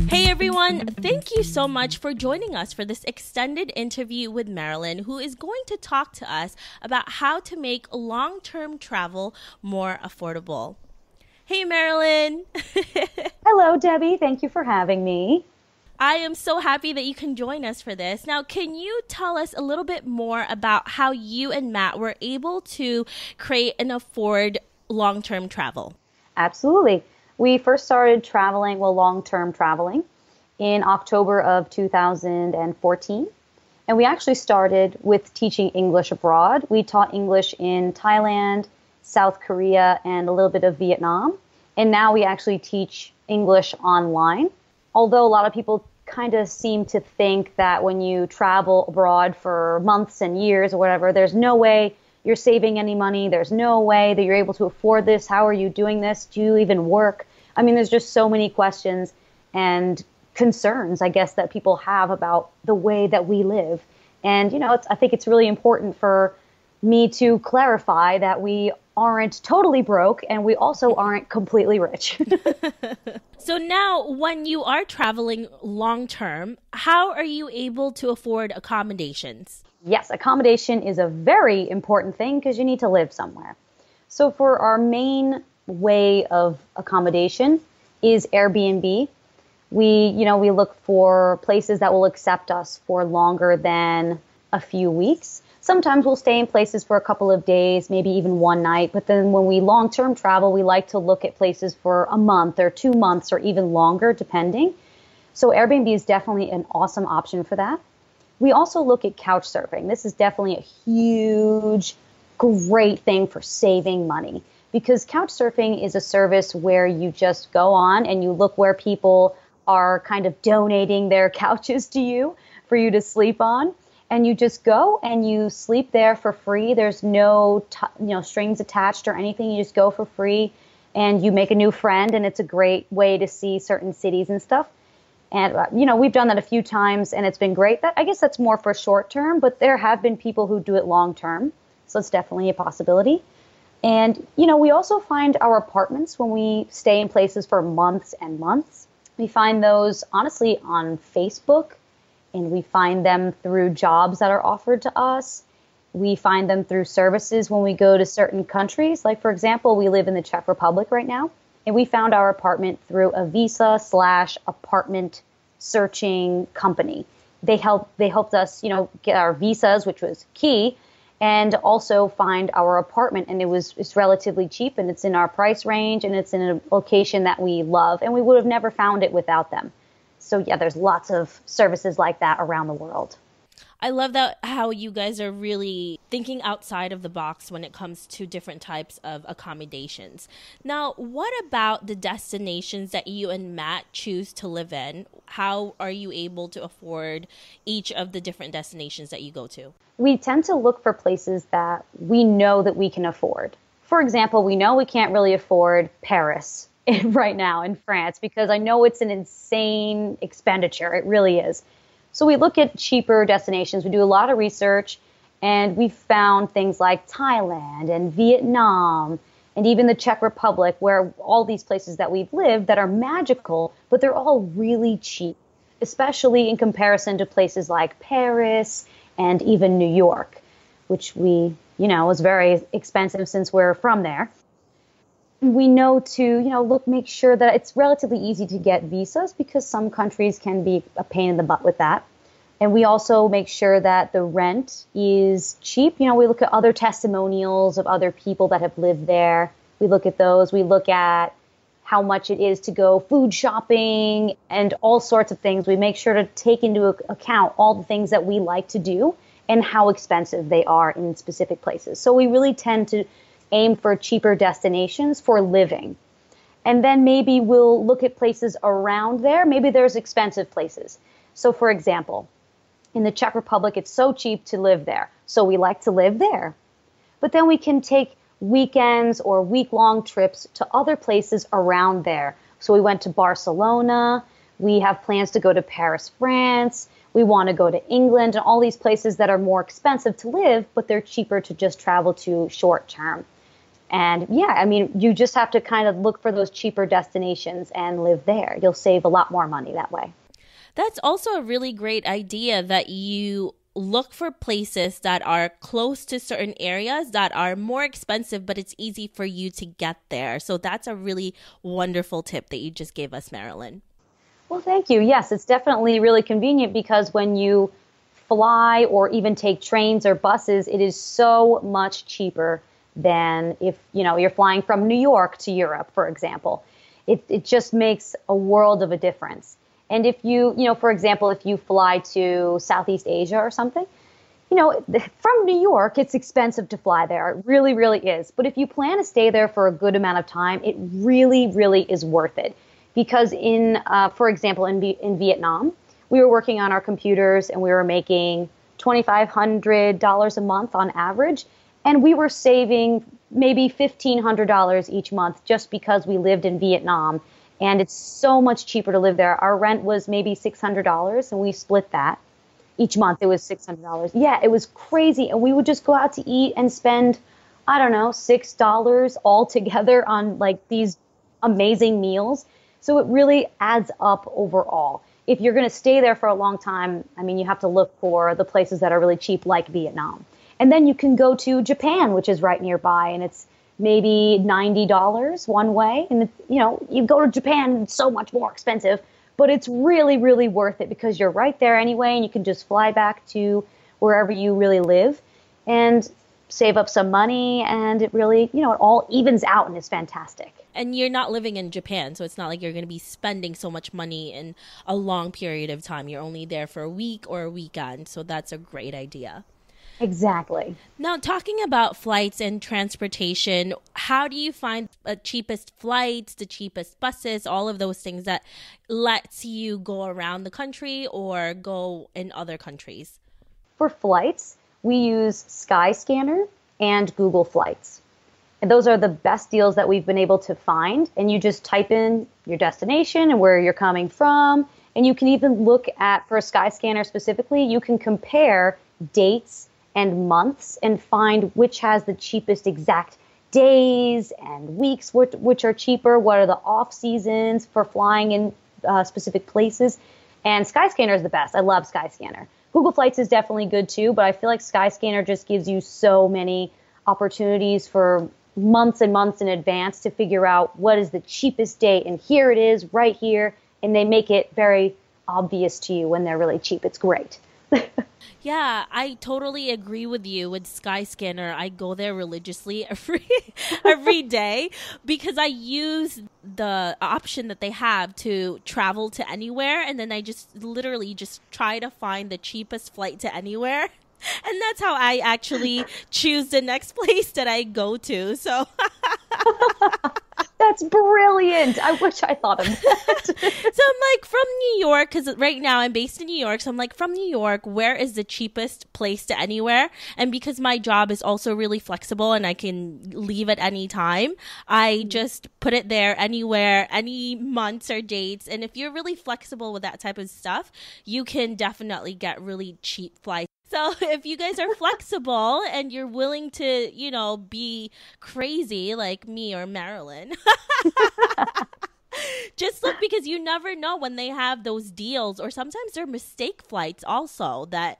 Hey everyone, thank you so much for joining us for this extended interview with Marilyn, who is going to talk to us about how to make long-term travel more affordable. Hey Marilyn! Hello Debbie, thank you for having me. I am so happy that you can join us for this. Now, can you tell us a little bit more about how you and Matt were able to create and afford long-term travel? Absolutely. We first started traveling, long-term traveling, in October of 2014. And we actually started with teaching English abroad. We taught English in Thailand, South Korea, and a little bit of Vietnam. And now we actually teach English online. Although a lot of people kind of seem to think that when you travel abroad for months and years or whatever, there's no way you're saving any money. There's no way that you're able to afford this. How are you doing this? Do you even work? I mean, there's just so many questions and concerns, I guess, that people have about the way that we live. And, I think it's really important for me to clarify that we aren't totally broke and we also aren't completely rich. So now, when you are traveling long term, how are you able to afford accommodations? Yes, accommodation is a very important thing because you need to live somewhere. So for our main way of accommodation is Airbnb. We look for places that will accept us for longer than a few weeks. Sometimes we'll stay in places for a couple of days, maybe even one night. But then when we long-term travel, we like to look at places for a month or 2 months or even longer, depending. So Airbnb is definitely an awesome option for that. We also look at couch surfing. This is definitely a huge, great thing for saving money because couch surfing is a service where you just go on and you look where people are kind of donating their couches to you for you to sleep on. And you just go and you sleep there for free. There's no strings attached or anything. You just go for free and you make a new friend. And it's a great way to see certain cities and stuff. And, we've done that a few times and it's been great. I guess that's more for short term, but there have been people who do it long term. So it's definitely a possibility. And, we also find our apartments when we stay in places for months and months. We find those, honestly, on Facebook. And we find them through jobs that are offered to us. We find them through services when we go to certain countries. Like, for example, we live in the Czech Republic right now. And we found our apartment through a visa/apartment searching company. They helped us, get our visas, which was key, and also find our apartment. And it's relatively cheap and it's in our price range and it's in a location that we love. And we would have never found it without them. So yeah, there's lots of services like that around the world. I love that how you guys are really thinking outside of the box when it comes to different types of accommodations. Now, what about the destinations that you and Matt choose to live in? How are you able to afford each of the different destinations that you go to? We tend to look for places that we know that we can afford. For example, we know we can't really afford Paris right now in France because I know it's an insane expenditure. It really is. So we look at cheaper destinations. We do a lot of research and we found things like Thailand and Vietnam and even the Czech Republic, where all these places that we've lived that are magical, but they're all really cheap, especially in comparison to places like Paris and even New York, which was very expensive since we're from there. We know to, make sure that it's relatively easy to get visas because some countries can be a pain in the butt with that. And we also make sure that the rent is cheap. We look at other testimonials of other people that have lived there. We look at those. We look at how much it is to go food shopping and all sorts of things. We make sure to take into account all the things that we like to do and how expensive they are in specific places. So we really tend to aim for cheaper destinations for living. And then maybe we'll look at places around there. Maybe there's expensive places. So for example, in the Czech Republic, it's so cheap to live there. So we like to live there. But then we can take weekends or week-long trips to other places around there. So we went to Barcelona. We have plans to go to Paris, France. We want to go to England and all these places that are more expensive to live, but they're cheaper to just travel to short term. And yeah, I mean, you just have to kind of look for those cheaper destinations and live there. You'll save a lot more money that way. That's also a really great idea that you look for places that are close to certain areas that are more expensive, but it's easy for you to get there. So that's a really wonderful tip that you just gave us, Marilyn. Well, thank you. Yes, it's definitely really convenient because when you fly or even take trains or buses, it is so much cheaper than if, you're flying from New York to Europe, for example. It just makes a world of a difference. And if for example, if you fly to Southeast Asia or something, from New York, it's expensive to fly there. It really, really is. But if you plan to stay there for a good amount of time, it really, really is worth it. Because for example, in Vietnam, we were working on our computers and we were making $2,500 a month on average. And we were saving maybe $1,500 each month just because we lived in Vietnam. And it's so much cheaper to live there. Our rent was maybe $600 and we split that. Each month it was $600. Yeah, it was crazy. And we would just go out to eat and spend, I don't know, $6 all together on like these amazing meals. So it really adds up overall. If you're going to stay there for a long time, I mean, you have to look for the places that are really cheap, like Vietnam. And then you can go to Japan, which is right nearby, and it's maybe $90 one way. And, you go to Japan, it's so much more expensive, but it's really, really worth it because you're right there anyway, and you can just fly back to wherever you really live and save up some money. And it really, it all evens out and is fantastic. And you're not living in Japan, so it's not like you're going to be spending so much money in a long period of time. You're only there for a week or a weekend, so that's a great idea. Exactly. Now, talking about flights and transportation, how do you find the cheapest flights, the cheapest buses, all of those things that lets you go around the country or go in other countries? For flights, we use Skyscanner and Google Flights. And those are the best deals that we've been able to find. And you just type in your destination and where you're coming from. And you can even look at, for a Skyscanner specifically, you can compare dates and months and find which has the cheapest exact days and weeks, which are cheaper, what are the off seasons for flying in specific places. And Skyscanner is the best. I love Skyscanner. Google Flights is definitely good too, but I feel like Skyscanner just gives you so many opportunities for months and months in advance to figure out what is the cheapest date. And here it is right here. And they make it very obvious to you when they're really cheap. It's great. Yeah, I totally agree with you with Skyscanner. I go there religiously every day because I use the option that they have to travel to anywhere. And then I just literally just try to find the cheapest flight to anywhere. And that's how I actually choose the next place that I go to. So that's brilliant. I wish I thought of that. So I'm like, from New York, because right now I'm based in New York. So I'm like, from New York, where is the cheapest place to anywhere? And because my job is also really flexible and I can leave at any time, I just put it there anywhere, any months or dates. And if you're really flexible with that type of stuff, you can definitely get really cheap flights. So if you guys are flexible and you're willing to, be crazy like me or Marilyn, just look, because you never know when they have those deals, or sometimes they're mistake flights also that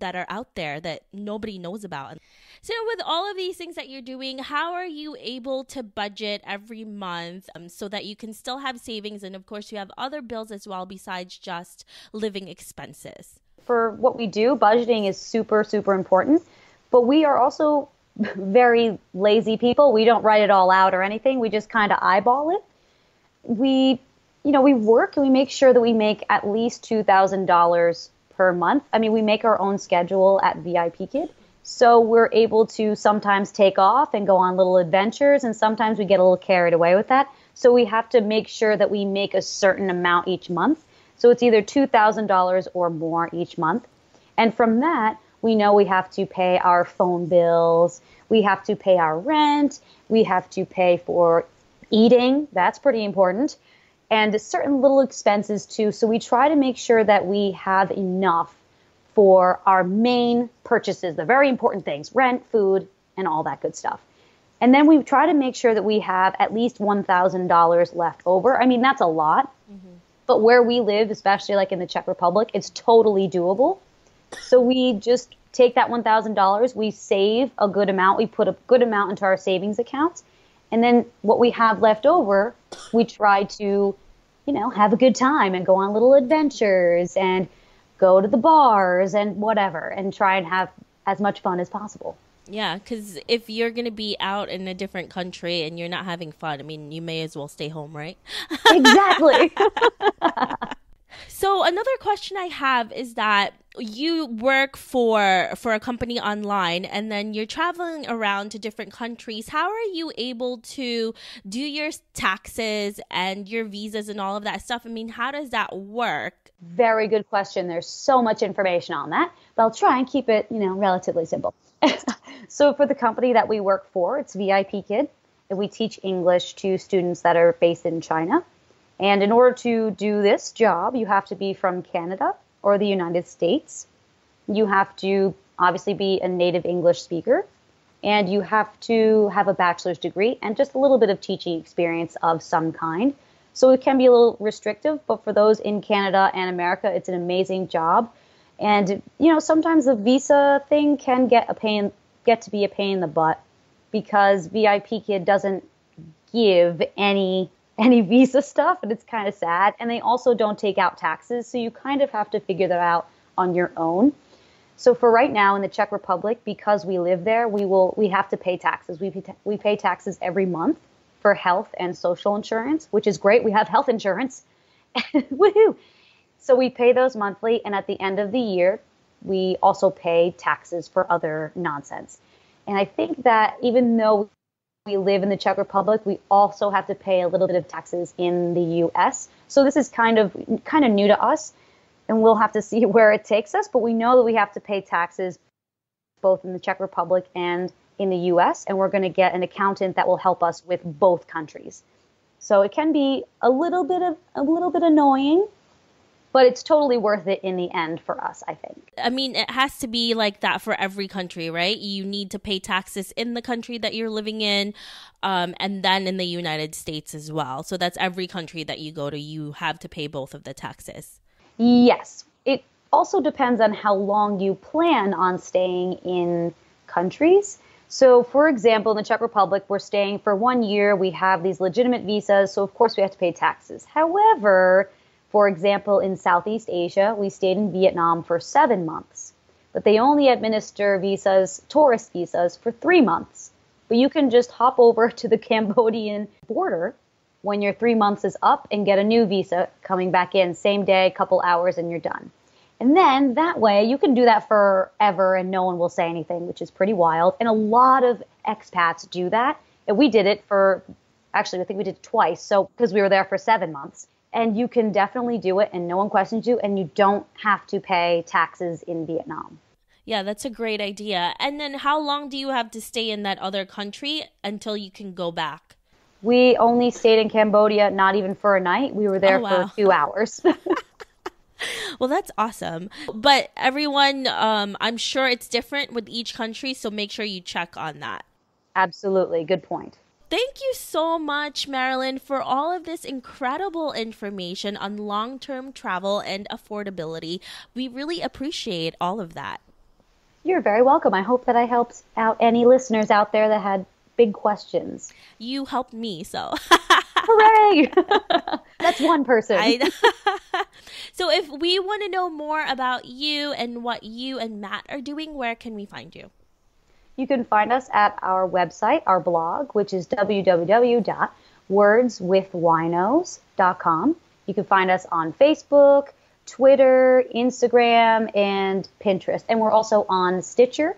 are out there that nobody knows about. So with all of these things that you're doing, how are you able to budget every month so that you can still have savings? And of course, you have other bills as well besides just living expenses. For what we do, budgeting is super, super important. But we are also very lazy people. We don't write it all out or anything. We just kind of eyeball it. We work and we make sure that we make at least $2,000 per month. I mean, we make our own schedule at VIP Kid. So we're able to sometimes take off and go on little adventures, and sometimes we get a little carried away with that. So we have to make sure that we make a certain amount each month. So it's either $2,000 or more each month. And from that, we know we have to pay our phone bills, we have to pay our rent, we have to pay for eating. That's pretty important. And certain little expenses too. So we try to make sure that we have enough for our main purchases, the very important things, rent, food, and all that good stuff. And then we try to make sure that we have at least $1,000 left over. I mean, that's a lot. But where we live, especially like in the Czech Republic, it's totally doable. So we just take that $1,000, we save a good amount, we put a good amount into our savings accounts, and then what we have left over, we try to, have a good time and go on little adventures and go to the bars and whatever, and try and have as much fun as possible. Yeah, because if you're going to be out in a different country and you're not having fun, I mean, you may as well stay home, right? Exactly. So another question I have is that you work for a company online and then you're traveling around to different countries. How are you able to do your taxes and your visas and all of that stuff? I mean, how does that work? Very good question. There's so much information on that, but I'll try and keep it, relatively simple. So for the company that we work for, it's VIP Kid, and we teach English to students that are based in China. And in order to do this job, you have to be from Canada or the United States. You have to obviously be a native English speaker, and you have to have a bachelor's degree and just a little bit of teaching experience of some kind. So it can be a little restrictive, but for those in Canada and America, it's an amazing job. And, sometimes the visa thing can get to be a pain in the butt, because VIP Kid doesn't give any visa stuff, and it's kind of sad. And they also don't take out taxes, so you kind of have to figure that out on your own. So for right now in the Czech Republic, because we live there, we have to pay taxes. We pay taxes every month for health and social insurance, which is great. We have health insurance. Woohoo! So we pay those monthly, and at the end of the year, we also pay taxes for other nonsense. And I think that even though we live in the Czech Republic, we also have to pay a little bit of taxes in the U.S. So this is kind of new to us, and we'll have to see where it takes us. But we know that we have to pay taxes both in the Czech Republic and in the U.S., and we're going to get an accountant that will help us with both countries. So it can be a little bit annoying, but it's totally worth it in the end for us, I think. I mean, it has to be like that for every country, right? You need to pay taxes in the country that you're living in, and then in the United States as well. So that's every country that you go to, you have to pay both of the taxes. Yes. It also depends on how long you plan on staying in countries. So, for example, in the Czech Republic, we're staying for 1 year. We have these legitimate visas, so of course we have to pay taxes. However, for example, in Southeast Asia, we stayed in Vietnam for 7 months, but they only administer visas, tourist visas, for 3 months. But you can just hop over to the Cambodian border when your 3 months is up and get a new visa coming back in, same day, couple hours, and you're done. And then that way you can do that forever and no one will say anything, which is pretty wild. And a lot of expats do that. And we did it I think we did it twice. So because we were there for 7 months. And you can definitely do it and no one questions you, and you don't have to pay taxes in Vietnam. Yeah, that's a great idea. And then how long do you have to stay in that other country until you can go back? We only stayed in Cambodia, not even for a night. We were there for 2 hours. Well, that's awesome. But everyone, I'm sure it's different with each country, so make sure you check on that. Absolutely. Good point. Thank you so much, Marilyn, for all of this incredible information on long-term travel and affordability. We really appreciate all of that. You're very welcome. I hope that I helped out any listeners out there that had big questions. You helped me, so. Hooray! That's one person. So if we want to know more about you and what you and Matt are doing, where can we find you? You can find us at our website, our blog, which is www.wordswithwinos.com. You can find us on Facebook, Twitter, Instagram, and Pinterest. And we're also on Stitcher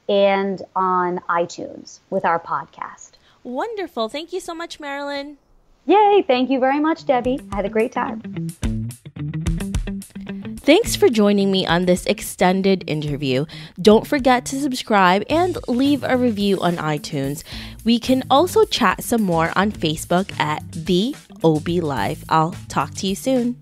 and on iTunes with our podcast. Wonderful. Thank you so much, Marilyn. Yay. Thank you very much, Debbie. I had a great time. Thanks for joining me on this extended interview. Don't forget to subscribe and leave a review on iTunes. We can also chat some more on Facebook at The OB Live. I'll talk to you soon.